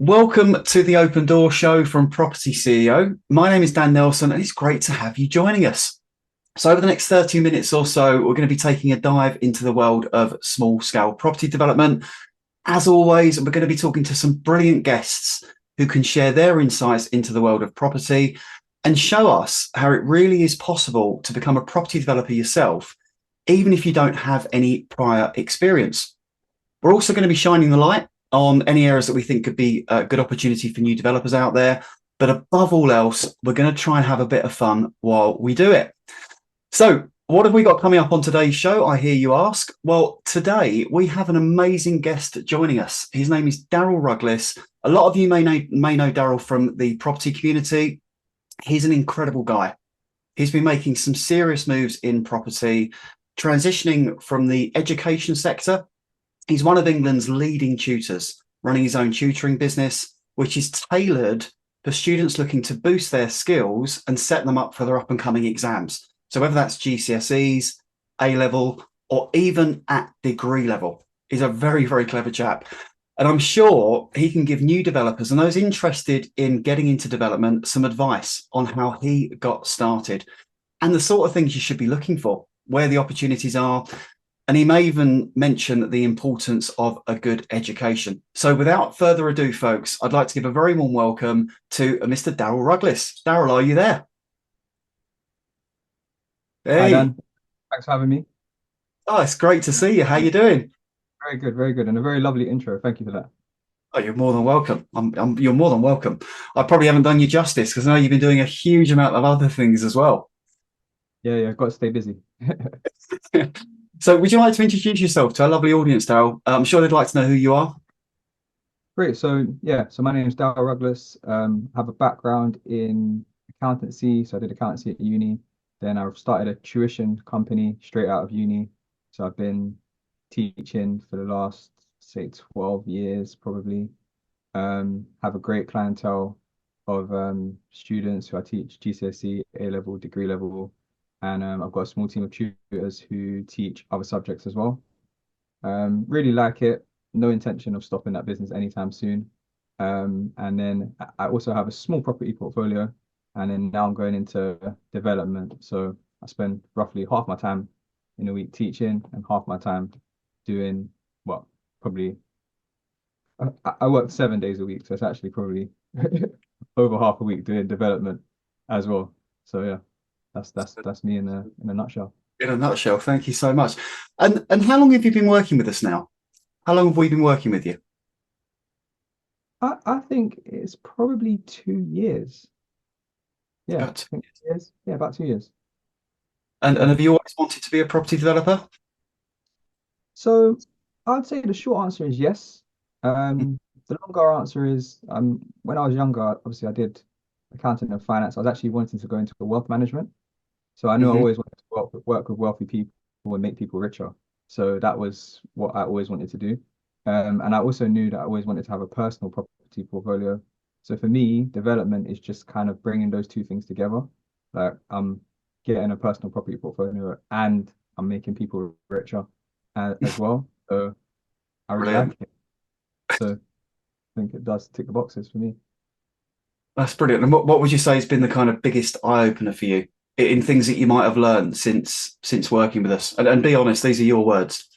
Welcome to the Open Door Show from Property CEO. My name is Dan Nelson, and it's great to have you joining us. So over the next 30 minutes or so, we're going to be taking a dive into the world of small-scale property development. As always, we're going to be talking to some brilliant guests who can share their insights into the world of property and show us how it really is possible to become a property developer yourself, even if you don't have any prior experience. We're also going to be shining the light on any areas that we think could be a good opportunity for new developers out there. But above all else, we're going to try and have a bit of fun while we do it. So what have we got coming up on today's show, I hear you ask? Well, today we have an amazing guest joining us. His name is Daryl Rugless. A lot of you may know Daryl from the property community. He's an incredible guy. He's been making some serious moves in property, transitioning from the education sector. He's one of England's leading tutors, running his own tutoring business, which is tailored for students looking to boost their skills and set them up for their up-and-coming exams. So whether that's GCSEs, A-level, or even at degree level, he's a very, very clever chap. And I'm sure he can give new developers and those interested in getting into development some advice on how he got started and the sort of things you should be looking for, where the opportunities are. And he may even mention the importance of a good education. So without further ado, folks, I'd like to give a very warm welcome to Mr. Daryl Rugless. Daryl, are you there? Hi, Hey. Dan. Thanks for having me. Oh, it's great to see you. How you doing? Very good, and a very lovely intro. Thank you for that. Oh, you're more than welcome. You're more than welcome. I probably haven't done you justice because I know you've been doing a huge amount of other things as well. Yeah, got to stay busy. So would you like to introduce yourself to our lovely audience, Daryl? I'm sure they'd like to know who you are. Great. So my name is Daryl Rugless. Have a background in accountancy. So I did accountancy at uni. Then I started a tuition company straight out of uni. So I've been teaching for the last, say, 12 years probably. Have a great clientele of students who I teach GCSE, A level, degree level, and I've got a small team of tutors who teach other subjects as well. Really like it. No intention of stopping that business anytime soon. And then I also have a small property portfolio, and then now I'm going into development. So I spend roughly half my time in a week teaching and half my time doing, well, probably I work 7 days a week, so it's actually probably over half a week doing development as well. So yeah, that's me in a nutshell. In a nutshell, thank you so much. And how long have you been working with us now? How long have we been working with you? I think it's probably 2 years. Yeah, About I think 2 years. Yeah, about 2 years. and Yeah. have you always wanted to be a property developer? So I'd say the short answer is yes. The longer answer is when I was younger, obviously I did accounting and finance. I was actually wanting to go into wealth management. So I knew I Hmm. always wanted to work with wealthy people and make people richer. So that was what I always wanted to do. And I also knew that I always wanted to have a personal property portfolio. So for me, development is just kind of bringing those two things together. Like I'm getting a personal property portfolio and I'm making people richer as well. So I really Brilliant. like it. So I think it does tick the boxes for me. That's brilliant. And what would you say has been the kind of biggest eye opener for you in things that you might have learned since working with us? And be honest, these are your words.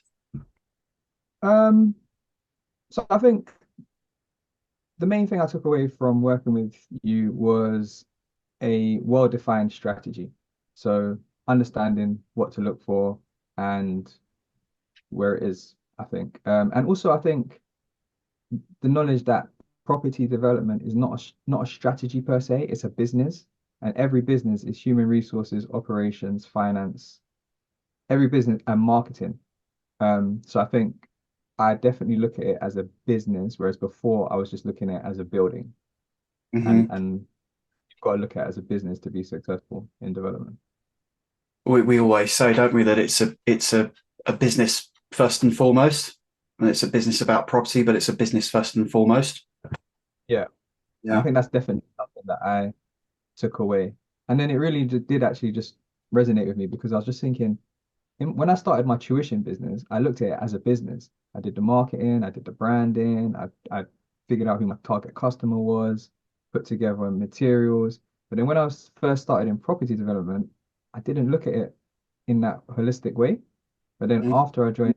Um, so I think the main thing I took away from working with you was a well-defined strategy. So understanding what to look for and where it is, I think. And also I think the knowledge that property development is not a strategy per se, it's a business. And every business is human resources, operations, finance, every business and marketing. So I think I definitely look at it as a business, whereas before I was just looking at it as a building. And Hmm. and you've got to look at it as a business to be successful in development. We always say, don't we, that it's a business first and foremost, and it's a business about property, but it's a business first and foremost. Yeah. And I Yeah. think that's definitely something that I took away. And then it really did actually just resonate with me because I was just thinking, when I started my tuition business, I looked at it as a business. I did the marketing, I did the branding, I figured out who my target customer was, put together materials. But then when I was first started in property development, I didn't look at it in that holistic way. But then Mm. after I joined,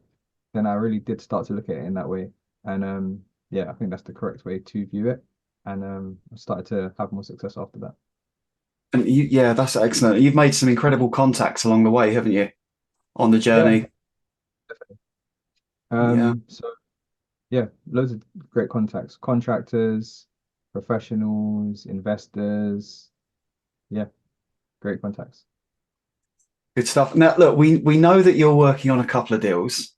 then I really did start to look at it in that way. And yeah, I think that's the correct way to view it. And I started to have more success after that. And yeah, that's excellent. You've made some incredible contacts along the way, haven't you, on the Yeah. journey? Yeah. So yeah, loads of great contacts, contractors, professionals, investors. Yeah, great contacts. Good stuff. Now, look, we know that you're working on a couple of deals.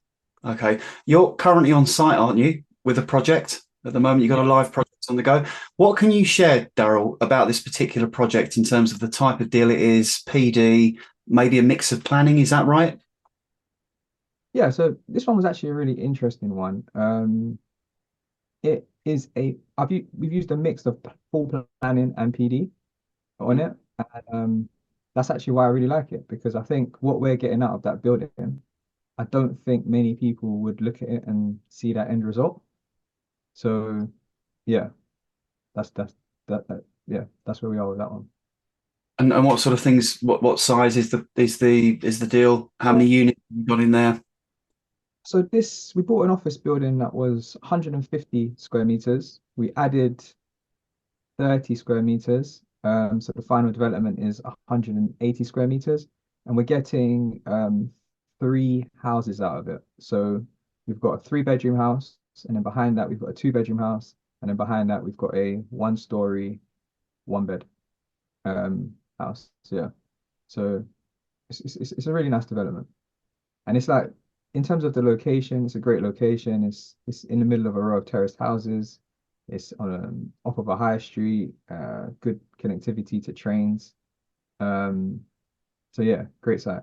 Okay. You're currently on site, aren't you, with a project at the moment? You've got Yeah. a live project on the go. What can you share, Daryl, about this particular project in terms of the type of deal it is, PD, maybe a mix of planning? Is that right? Yeah, so this one was actually a really interesting one. It is we've used a mix of full planning and PD on Mhm. it. And that's actually why I really like it because I think what we're getting out of that building, I don't think many people would look at it and see that end result. So yeah, that's yeah, that's where we are with that one. And what sort of things? What size is the deal? How many units have you got in there? So this we bought an office building that was 150 square meters. We added 30 square meters. So the final development is 180 square meters, and we're getting three houses out of it. So we've got a three-bedroom house, and then behind that we've got a two-bedroom house, and then behind that we've got a one-story, one-bed house. So, yeah, so it's a really nice development, and it's like in terms of the location, it's a great location. It's in the middle of a row of terraced houses. It's on off of a high street, good connectivity to trains. Um, so yeah, great site.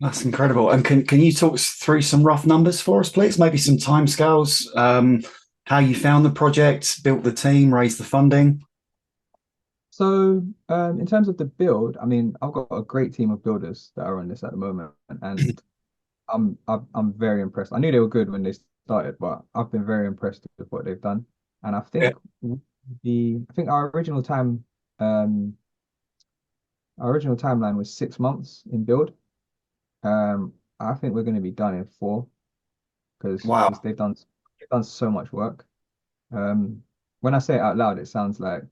That's incredible. And can you talk us through some rough numbers for us, please? Maybe some timescales, how you found the project, built the team, raised the funding. So in terms of the build, I mean, I've got a great team of builders that are on this at the moment, and I'm very impressed. I knew they were good when they started, but I've been very impressed with what they've done. And I Yeah. think I think um our original timeline was 6 months in build. I think we're going to be done in four because Wow. they've done so much work. Um, when I say it out loud, it sounds like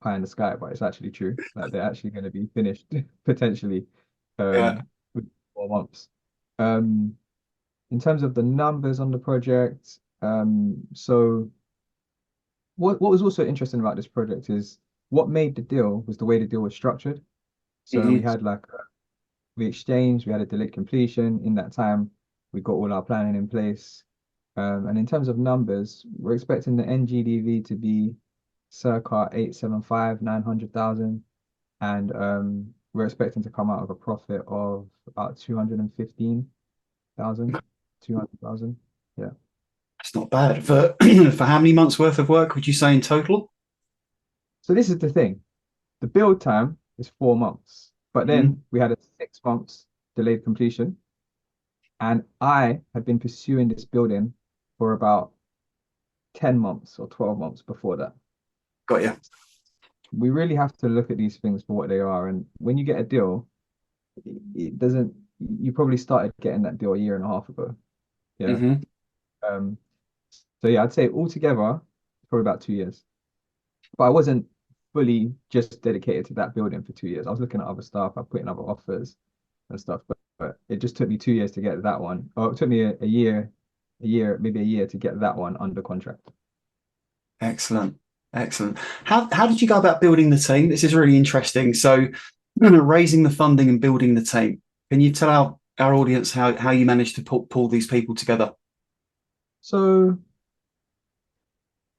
pie in the sky, but it's actually true. Like they're actually going to be finished potentially Yeah. within 4 months. Um, in terms of the numbers on the project, so what was also interesting about this project is what made the deal was the way the deal was structured. So we Hmm. had like we exchanged, we had a delayed completion. In that time, we got all our planning in place. And in terms of numbers, we're expecting the NGDV to be circa 875, 900,000. And we're expecting to come out of a profit of about 215,000, 200,000. Yeah. That's not bad. For for how many months worth of work would you say in total? So this is the thing. The build time is 4 months, but Hmm. then we had a 6 months delayed completion. And I had been pursuing this building for about 10 months or 12 months before that. Got you. We really have to look at these things for what they are. And when you get a deal, it doesn't, you probably started getting that deal a year and a half ago. Yeah. Hmm. Um, so yeah, I'd say altogether, probably about 2 years. But I wasn't fully just dedicated to that building for 2 years. I was looking at other stuff, I put in other offers and stuff, but it just took me 2 years to get that one. Or it took me maybe a year to get that one under contract. Excellent. Excellent. How did you go about building the team? This is really interesting. So, raising the funding and building the team. Can you tell our audience how you managed to pull these people together? So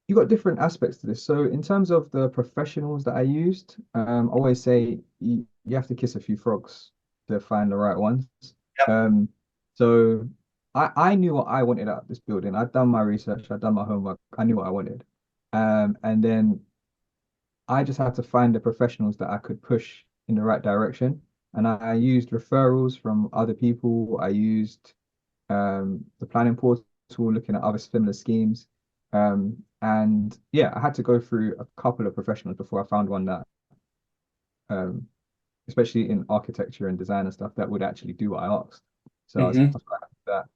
you got different aspects to this. So in terms of the professionals that I used, I always say you have to kiss a few frogs to find the right ones. Yep. Um, so I knew what I wanted out of this building. I'd done my research, I'd done my homework, I knew what I wanted. And then I just had to find the professionals that I could push in the right direction. And I used referrals from other people. I used the planning portal, looking at other similar schemes. And yeah, I had to go through a couple of professionals before I found one that, um, especially in architecture and design and stuff, that would actually do what I asked. So I Hmm. was quite happy with that.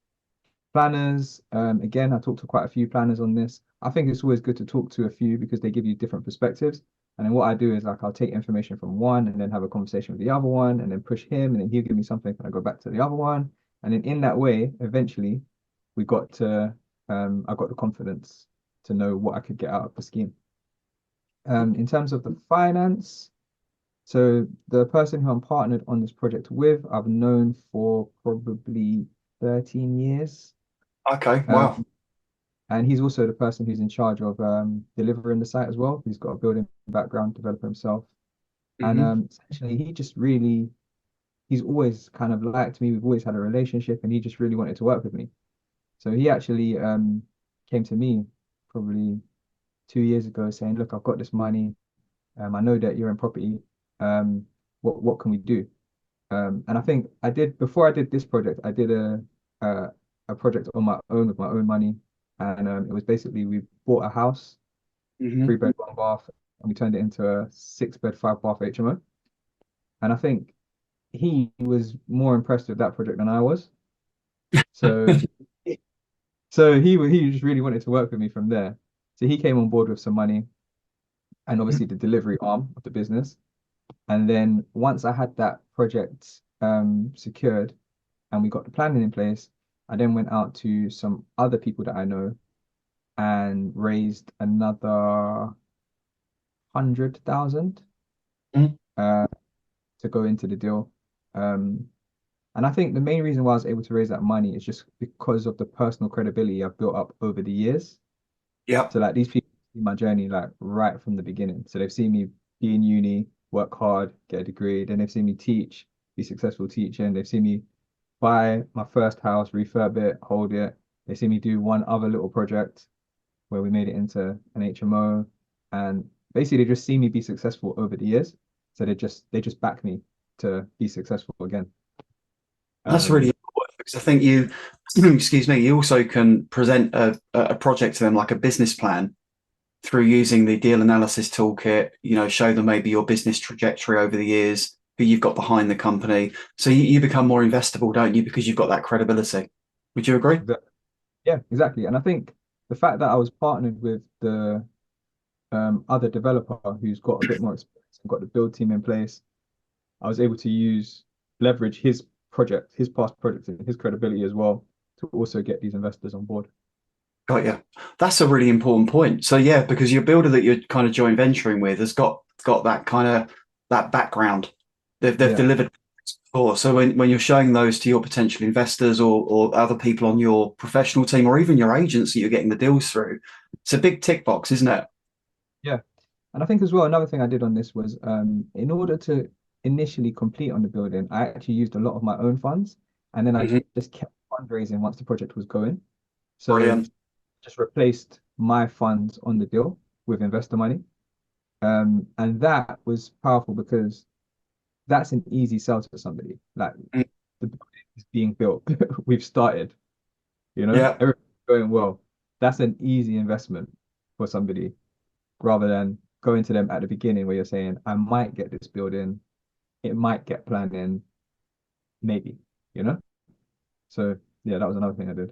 Planners, again, I talked to quite a few planners on this. I think it's always good to talk to a few because they give you different perspectives. And then what I do is like I'll take information from one and then have a conversation with the other one and then push him and then he'll give me something and I go back to the other one. And then in that way, eventually we got to I got the confidence to know what I could get out of the scheme. In terms of the finance, so the person who I'm partnered on this project with, I've known for probably 13 years. Okay. Um, Wow. and he's also the person who's in charge of delivering the site as well. He's got a building background, developer himself. And Hmm. essentially, he just really, he's always kind of liked me. We've always had a relationship, and he just really wanted to work with me. So he actually came to me probably 2 years ago saying, "Look, I've got this money. I know that you're in property. What can we do?" And I think I did before I did this project, I did a, a project on my own with my own money, and it was basically we bought a house, Hmm. 3 bed, 1 bath, and we turned it into a 6 bed, 5 bath HMO. And I think he was more impressed with that project than I was. So he just really wanted to work with me from there. So he came on board with some money and obviously the delivery arm of the business. And then once I had that project secured and we got the planning in place, I then went out to some other people that I know and raised another 100,000 uh, to go into the deal. Um, and I think the main reason why I was able to raise that money is just because of the personal credibility I've built up over the years. Yeah. So like these people see my journey like right from the beginning. So they've seen me be in uni, work hard, get a degree. Then they've seen me teach, be successful teaching. They've seen me buy my first house, refurb it, hold it. They see me do one other little project where we made it into an HMO, and basically they just see me be successful over the years. So they just back me to be successful again. That's really Um, important because I think you, excuse me, you also can present a project to them like a business plan through using the deal analysis toolkit, show them maybe your business trajectory over the years, who you've got behind the company. So you become more investable, don't you? Because you've got that credibility. Would you agree? yeah, exactly. And I think the fact that I was partnered with the other developer who's got a bit more experience and got the build team in place, I was able to leverage his project, his past projects, and his credibility as well to also get these investors on board. Got you. That's a really important point. So yeah, because your builder that you're kind of joint venturing with has got that kind of that background. They've Yeah, delivered before. So when you're showing those to your potential investors or other people on your professional team or even your agents that you're getting the deals through, it's a big tick box, isn't it? yeah. And I think as well, another thing I did on this was in order to initially complete on the building, I actually used a lot of my own funds and then I Hmm. just kept fundraising once the project was going. So Brilliant. just replaced my funds on the deal with investor money. And that was powerful because that's an easy sell to somebody. Like Mm. the building is being built. We've started, Yeah. everything's going well. That's an easy investment for somebody rather than going to them at the beginning where you're saying, I might get this building, it might get planned in, maybe, you know? So yeah, that was another thing I did.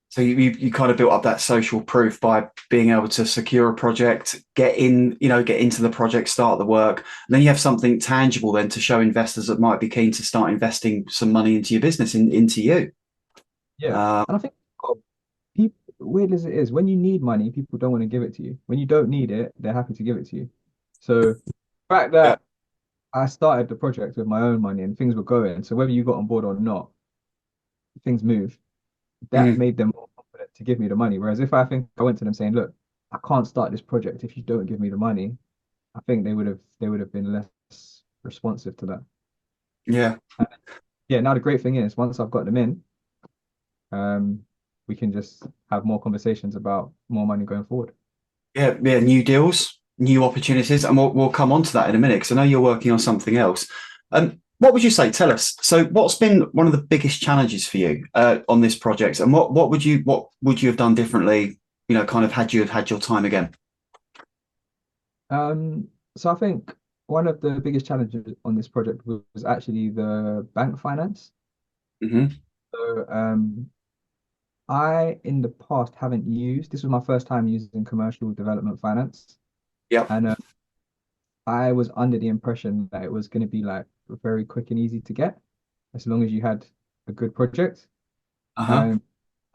So you kind of built up that social proof by being able to secure a project, get into the project, start the work, and then you have something tangible then to show investors that might be keen to start investing some money into your business, into you. Yeah. Uh, And I think people, weird as it is, when you need money, people don't want to give it to you. When you don't need it, they're happy to give it to you. So the fact yeah. that I started the project with my own money and things were going, so whether you got on board or not, things move. That Mm. made them more confident to give me the money. Whereas if I think I went to them saying, look, I can't start this project if you don't give me the money, I think they would have been less responsive to that. Yeah. And yeah, now the great thing is once I've got them in, um, we can just have more conversations about more money going forward. Yeah. Yeah. New deals, new opportunities. And we'll come on to that in a minute because I know you're working on something else. What would you say? Tell us. So, what's been one of the biggest challenges for you on this project, and what would you have done differently? kind of had you have had your time again? Um, so I think one of the biggest challenges on this project was actually the bank finance. Hmm. So I in the past haven't used, this was my first time using commercial development finance. Yep. And I was under the impression that it was going to be like very quick and easy to get as long as you had a good project. Uh-huh. Um,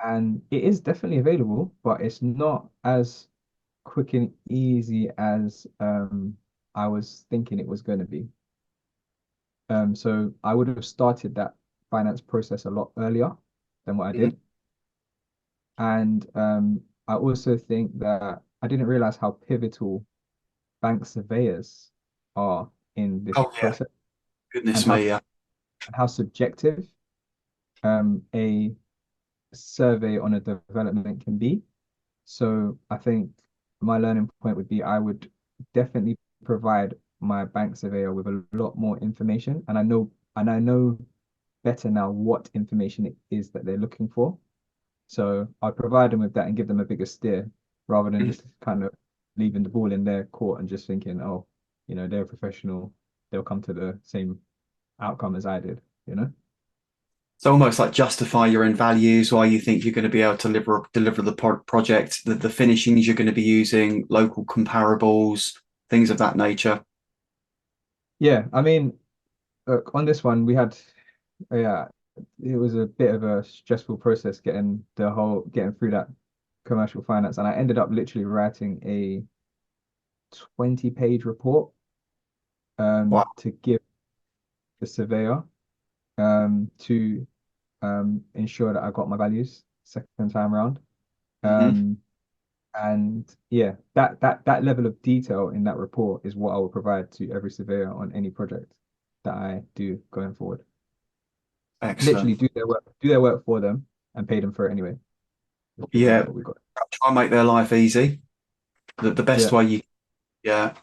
and it is definitely available, but it's not as quick and easy as I was thinking it was going to be. So I would have started that finance process a lot earlier than what I Hmm. did. And I also think that I didn't realize how pivotal bank surveyors are in this Oh yeah. process and Goodness me. Yeah. how subjective a survey on a development can be. So I think my learning point would be I would definitely provide my bank surveyor with a lot more information, and I know better now what information it is that they're looking for. So I'd provide them with that and give them a bigger steer rather than Mhm. just kind of leaving the ball in their court and just thinking, oh, they're a professional, they'll come to the same outcome as I did, you know? So almost like justify your own values, why you think you're going to be able to deliver the project, the finishings you're going to be using, local comparables, things of that nature. Yeah, I mean, look, on this one, we had, yeah, it was a bit of a stressful process getting through that commercial finance. And I ended up literally writing a 20-page report Wow. to give the surveyor to ensure that I got my values second time around. Hmm. Um, and yeah, that level of detail in that report is what I will provide to every surveyor on any project that I do going forward. Excellent. Literally do their work for them and pay them for it anyway. That's pretty much Yeah. what we got. Try and make their life easy. The best Yeah. way you, yeah.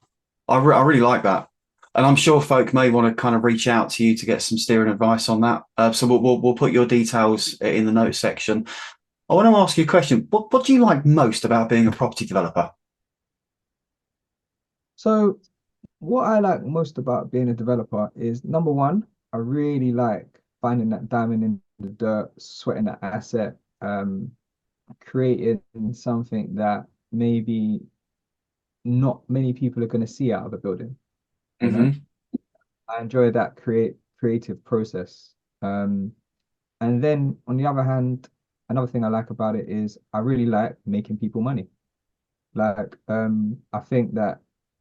I really like that. And I'm sure folk may want to kind of reach out to you to get some steering advice on that. So we'll put your details in the notes section. I want to ask you a question. What do you like most about being a property developer? So what I like most about being a developer is number one, I really like finding that diamond in the dirt, sweating that asset, creating something that maybe not many people are going to see out of a building, you know? Hmm. I enjoy that creative process. Um, and then on the other hand, another thing I like about it is I really like making people money. Like, I think that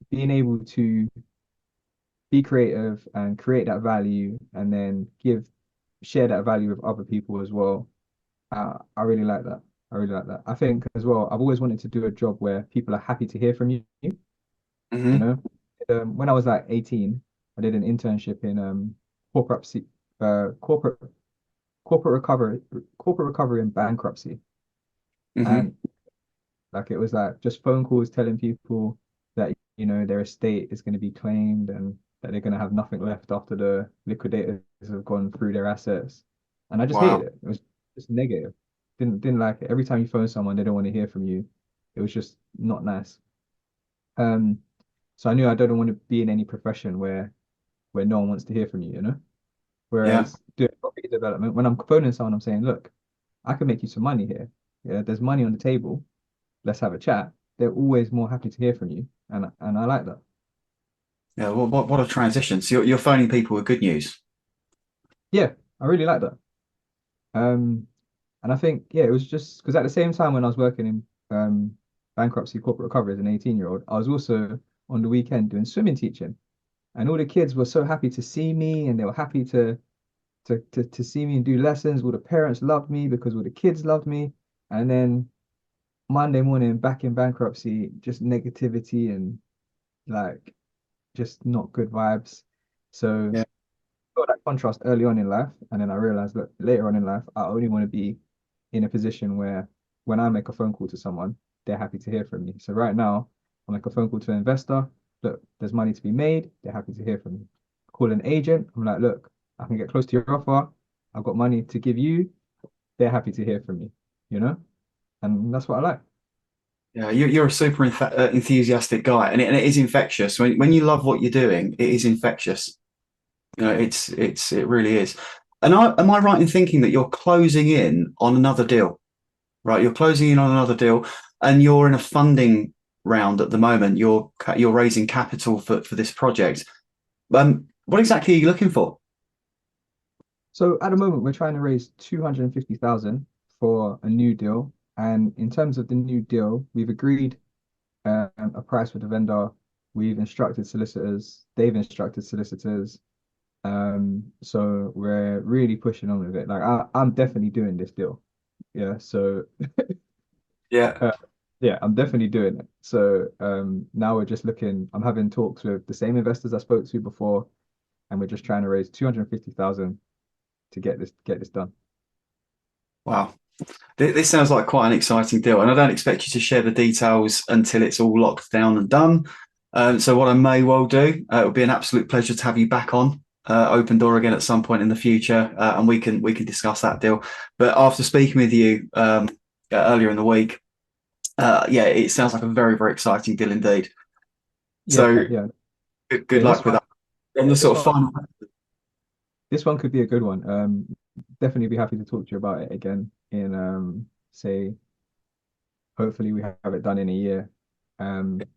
being able to be creative and create that value and then share that value with other people as well. I really like that. I really like that. I think as well, I've always wanted to do a job where people are happy to hear from you. You Hmm. know, when I was like 18, I did an internship in corporate uh corporate corporate recovery corporate recovery and bankruptcy. Hmm. And like it was like just phone calls telling people that their estate is going to be claimed and that they're going to have nothing left after the liquidators have gone through their assets. And I just hated Wow. it. It was just negative. Didn't like it. Every time you phone someone, they don't want to hear from you. It was just not nice. Um, so I knew I don't want to be in any profession where no one wants to hear from you, you know? Yeah. Whereas doing property development, when I'm phoning someone, I'm saying, look, I can make you some money here. Yeah, there's money on the table. Let's have a chat. They're always more happy to hear from you, and I like that. Yeah. What a transition. So you're phoning people with good news. Yeah, I really like that. And I think yeah, it was just because at the same time when I was working in bankruptcy corporate recovery as an 18-year-old, I was also on the weekend doing swimming teaching, and all the kids were so happy to see me, and they were happy to see me and do lessons. All the parents loved me because all the kids loved me, and then Monday morning back in bankruptcy, just negativity and like just not good vibes. So Yeah. got that contrast early on in life, and then I realized that later on in life, I only want to be in a position where when I make a phone call to someone, they're happy to hear from me. So right now, I make a phone call to an investor. Look, there's money to be made. They're happy to hear from me. Call an agent. I'm like, look, I can get close to your offer. I've got money to give you. They're happy to hear from me, you know? And that's what I like. Yeah, you're a super enthusiastic guy, and it is infectious. When you love what you're doing, it is infectious. You know, it really is. And am I right in thinking that you're closing in on another deal? Right, you're closing in on another deal, and you're in a funding round at the moment. You're raising capital for this project. What exactly are you looking for? So at the moment, we're trying to raise 250,000 for a new deal. And in terms of the new deal, we've agreed a price with the vendor. We've instructed solicitors. They've instructed solicitors. So we're really pushing on with it. Like I'm definitely doing this deal. Yeah. So Yeah. uh, yeah, I'm definitely doing it. So now we're just looking. I'm having talks with the same investors I spoke to before, and we're just trying to raise 250,000 to get this done. Wow. This sounds like quite an exciting deal, and I don't expect you to share the details until it's all locked down and done. So what I may well do, it would be an absolute pleasure to have you back on Open Door again at some point in the future, and we can discuss that deal. But after speaking with you earlier in the week, yeah, it sounds like a very, very exciting deal indeed. Yeah, So yeah, good yeah. luck with that. On the This sort of one, final, this one could be a good one. Definitely be happy to talk to you about it again in say hopefully we have it done in a year.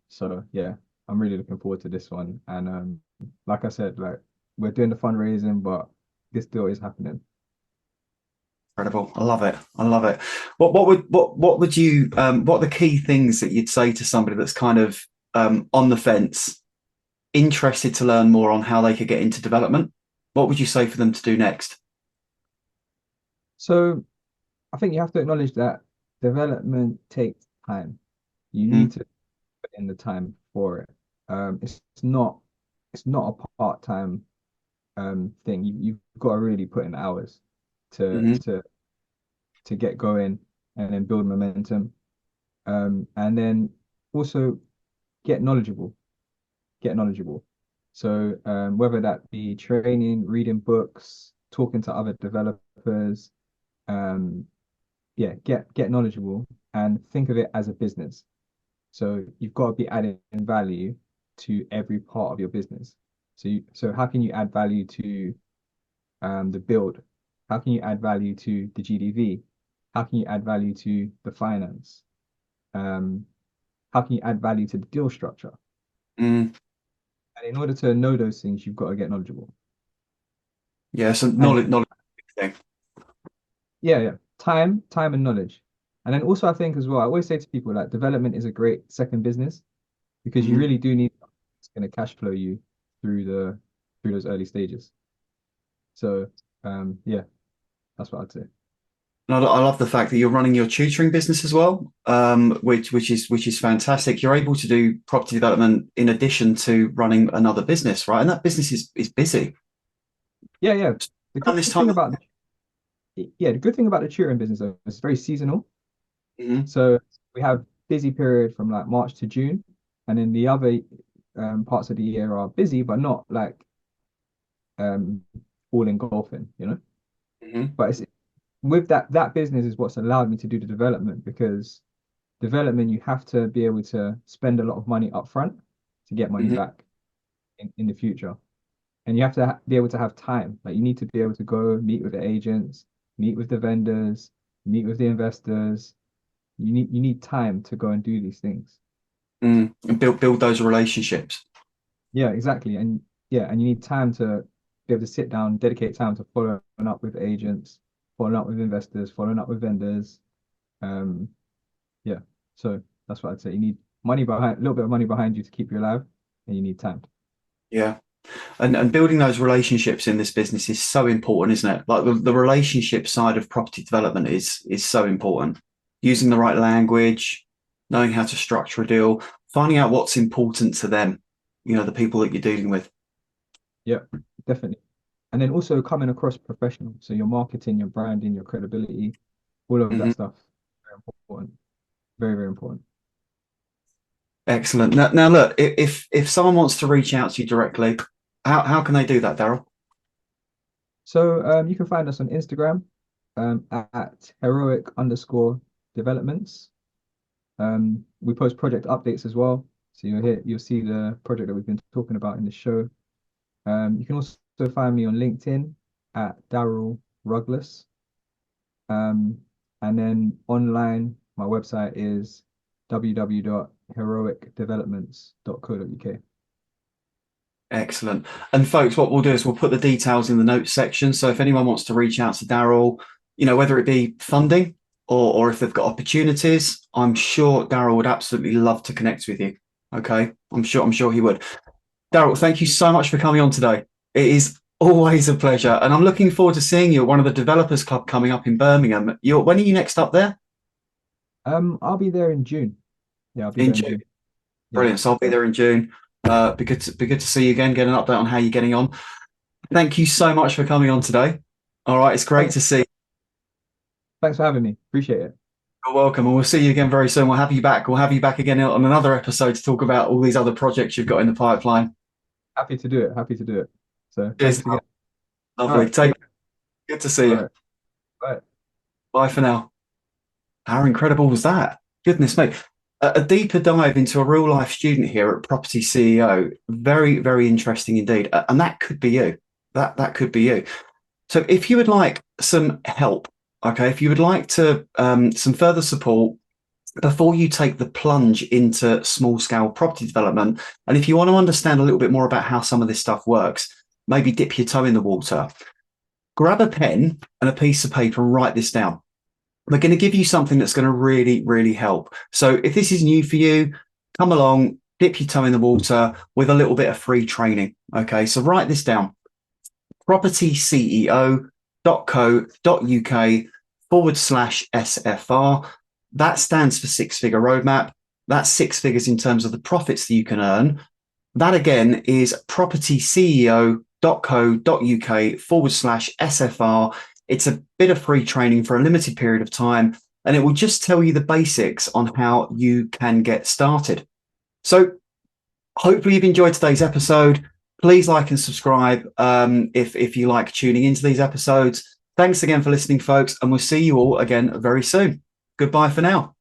So yeah, I'm really looking forward to this one. And like I said, like we're doing the fundraising, but this deal is happening. incredible. I love it. I love it. What would you what are the key things that you'd say to somebody that's kind of on the fence, interested to learn more on how they could get into development? What would you say for them to do next? So I think you have to acknowledge that development takes time. You need Mm, to put in the time for it. It's not a part-time thing. You've got to really put in hours to hmm to to get going and then build momentum. And then also get knowledgeable, get knowledgeable. So whether that be training, reading books, talking to other developers, um, yeah, get knowledgeable and think of it as a business. So you've got to be adding value to every part of your business. So how can you add value to the build? How can you add value to the GDV? How can you add value to the finance? Um, how can you add value to the deal structure? mm, And in order to know those things, you've got to get knowledgeable. yeah, so And knowledge thing. yeah, yeah, time and knowledge. And then also I think as well, I always say to people like development is a great second business because you Hmm really do need something that's going to cash flow you through the through those early stages. So yeah, that's what I'd say. And I love the fact that you're running your tutoring business as well, which is fantastic. You're able to do property development in addition to running another business, right? And that business is busy. Yeah, yeah. The And good this thing time, about the good thing about the tutoring business though, it's very seasonal. Mhm, So we have busy period from like March to June, and then the other parts of the year are busy, but not like um all engulfing. mhm, But it's with that business is what's allowed me to do the development because development you have to be able to spend a lot of money up front to get money mhm, back in the future. And you have to be able to have time. Like you need to be able to go meet with the agents, meet with the vendors, meet with the investors. You need time to go and do these things. and build those relationships. Yeah, exactly. And yeah, and you need time to be able to sit down, dedicate time to following up with agents, following up with investors, following up with vendors. Um, yeah. So that's what I'd say. You need money behind, a little bit of money behind you to keep you alive, and you need time. Yeah. And building those relationships in this business is so important, isn't it? Like the relationship side of property development is so important. Using the right language, knowing how to structure a deal, finding out what's important to them, the people that you're dealing with. Yeah, definitely. And then also coming across professional. So your marketing, your branding, your credibility, all of that Mhm. stuff, very important. Very, very important. Excellent. Now look, if someone wants to reach out to you directly, how can they do that, Daryl? So you can find us on Instagram at heroic underscore developments. We post project updates as well. So you'll see the project that we've been talking about in the show. You can also find me on LinkedIn at Daryl Rugless. And then online, my website is www.heroicdevelopments.co.uk. Excellent. And folks, what we'll do is we'll put the details in the notes section. So if anyone wants to reach out to Daryl, whether it be funding or if they've got opportunities, I'm sure Daryl would absolutely love to connect with you. Okay. I'm sure he would. Daryl, thank you so much for coming on today. It is always a pleasure. And I'm looking forward to seeing you at one of the Developers Club coming up in Birmingham. When are you next up there? I'll be there in June. Yeah, I'll be In there in June. June. Yeah. Brilliant. So I'll be there in June. Be good to see you again, get an update on how you're getting on. Thank you so much for coming on today. All right, it's great to see you. Thanks for having me. Appreciate it. You're welcome. And we'll see you again very soon. We'll have you back. We'll have you back again on another episode to talk about all these other projects you've got in the pipeline. Happy to do it. Happy to do it. So Cheers. thanks again. Lovely. Right. Good to see you. Right. Bye. Bye for now. How incredible was that? Goodness me. A deeper dive into a real life student here at Property CEO. Very, very interesting indeed. And that could be you. That could be you. So if you would like some help, okay, if you would like to some further support before you take the plunge into small scale property development, and if you want to understand a little bit more about how some of this stuff works, maybe dip your toe in the water, grab a pen and a piece of paper and write this down. We're going to give you something that's going to really, really help. So if this is new for you, come along, dip your toe in the water with a little bit of free training. Okay, so write this down. propertyceo.co.uk/SFR. That stands for six-figure roadmap. That's six figures in terms of the profits that you can earn. That again is propertyceo.co.uk/SFR. It's a bit of free training for a limited period of time, and it will just tell you the basics on how you can get started. So hopefully you've enjoyed today's episode. Please like and subscribe if you like tuning into these episodes. Thanks again for listening, folks, and we'll see you all again very soon. Goodbye for now.